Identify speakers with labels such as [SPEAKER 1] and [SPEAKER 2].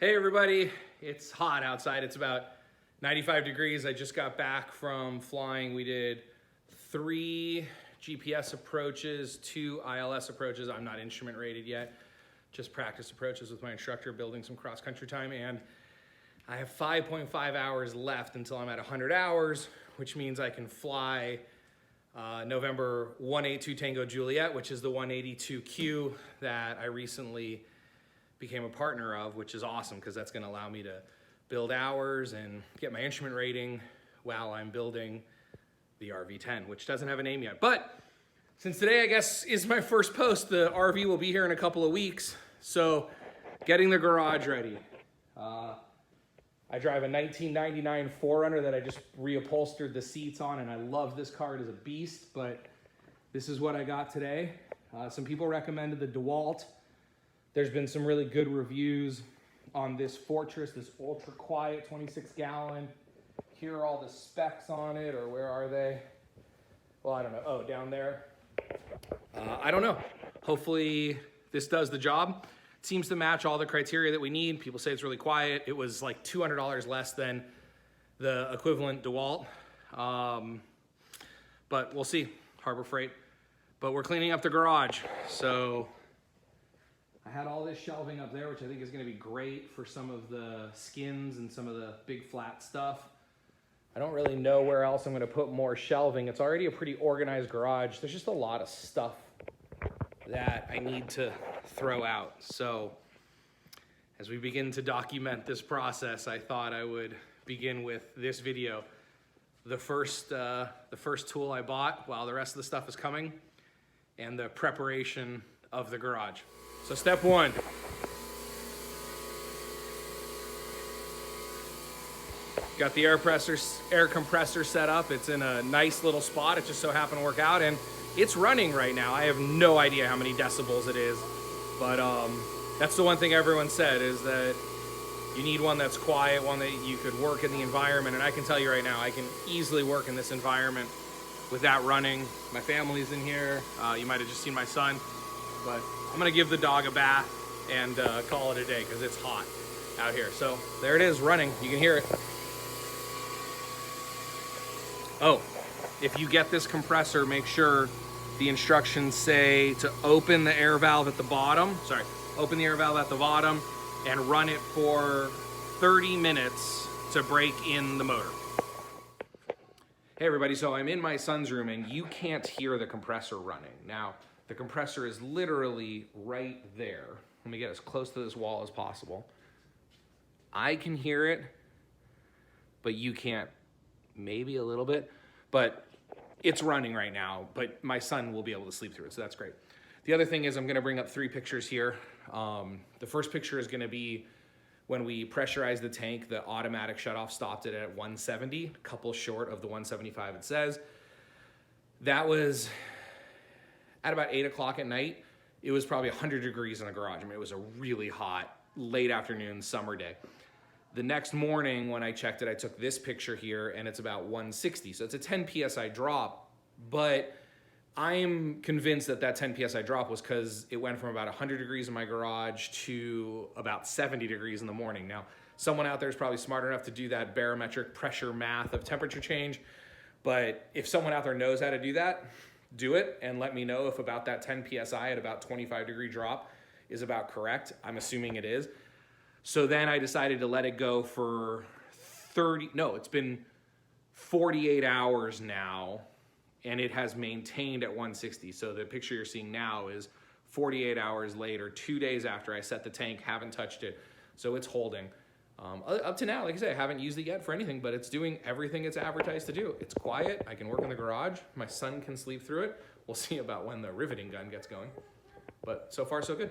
[SPEAKER 1] Hey everybody, it's hot outside. It's about 95 degrees. I just got back from flying. We did 3 GPS approaches, 2 ILS approaches. I'm not instrument rated yet. Just practice approaches with my instructor, building some cross-country time. And I have 5.5 hours left until I'm at 100 hours, which means I can fly November 182 Tango Juliet, which is the 182Q that I recently became a partner of, which is awesome because that's going to allow me to build hours and get my instrument rating while I'm building the RV10, which doesn't have a name yet. But since today, I guess, is my first post, the RV will be here in a couple of weeks. So getting the garage ready. I drive a 1999 4Runner that I just reupholstered the seats on, and I love this car. It is a beast, but this is what I got today. Some people recommended the Dewalt. There's been some really good reviews on this Fortress, this ultra quiet 26 gallon. Here are all the specs on it, or where are they? Well, I don't know. Oh, down there. I don't know. Hopefully this does the job. It seems to match all the criteria that we need. People say it's really quiet. It was like $200 less than the equivalent Dewalt. But we'll see. Harbor Freight. But we're cleaning up the garage. So I had all this shelving up there, which I think is going to be great for some of the skins and some of the big flat stuff. I don't really know where else I'm going to put more shelving. It's already a pretty organized garage. There's just a lot of stuff that I need to throw out. So as we begin to document this process, I thought I would begin with this video. The first tool I bought while the rest of the stuff is coming, and the preparation of the garage. So step 1. Got the air compressor set up. It's in a nice little spot. It just so happened to work out, and it's running right now. I have no idea how many decibels it is, but that's the one thing everyone said, is that you need one that's quiet, one that you could work in the environment. And I can tell you right now, I can easily work in this environment with that running. My family's in here. You might have just seen my son, but I'm gonna give the dog a bath and call it a day because it's hot out here. So there it is, running. You can hear it. Oh, if you get this compressor, make sure the instructions say to open the air valve at the bottom. Open the air valve at the bottom and run it for 30 minutes to break in the motor. Hey everybody, so I'm in my son's room and you can't hear the compressor running. Now, the compressor is literally right there. Let me get as close to this wall as possible. I can hear it, but you can't. Maybe a little bit, but it's running right now, but my son will be able to sleep through it, so that's great. The other thing is I'm gonna bring up 3 pictures here. The first picture is gonna be when we pressurized the tank, the automatic shutoff stopped it at 170, a couple short of the 175 it says. That was at about 8 o'clock at night. It was probably 100 degrees in the garage. I mean, it was a really hot, late afternoon, summer day. The next morning when I checked it, I took this picture here and it's about 160. So it's a 10 PSI drop, but I'm convinced that that 10 PSI drop was because it went from about 100 degrees in my garage to about 70 degrees in the morning. Now, someone out there is probably smart enough to do that barometric pressure math of temperature change, but if someone out there knows how to do that, do it and let me know if about that 10 PSI at about 25 degree drop is about correct. I'm assuming it is. So then I decided to let it go for it's been 48 hours now, and it has maintained at 160. So the picture you're seeing now is 48 hours later, 2 days after I set the tank, haven't touched it. So it's holding. Up to now, like I said, I haven't used it yet for anything, but it's doing everything it's advertised to do. It's quiet, I can work in the garage, my son can sleep through it. We'll see about when the riveting gun gets going. But so far, so good.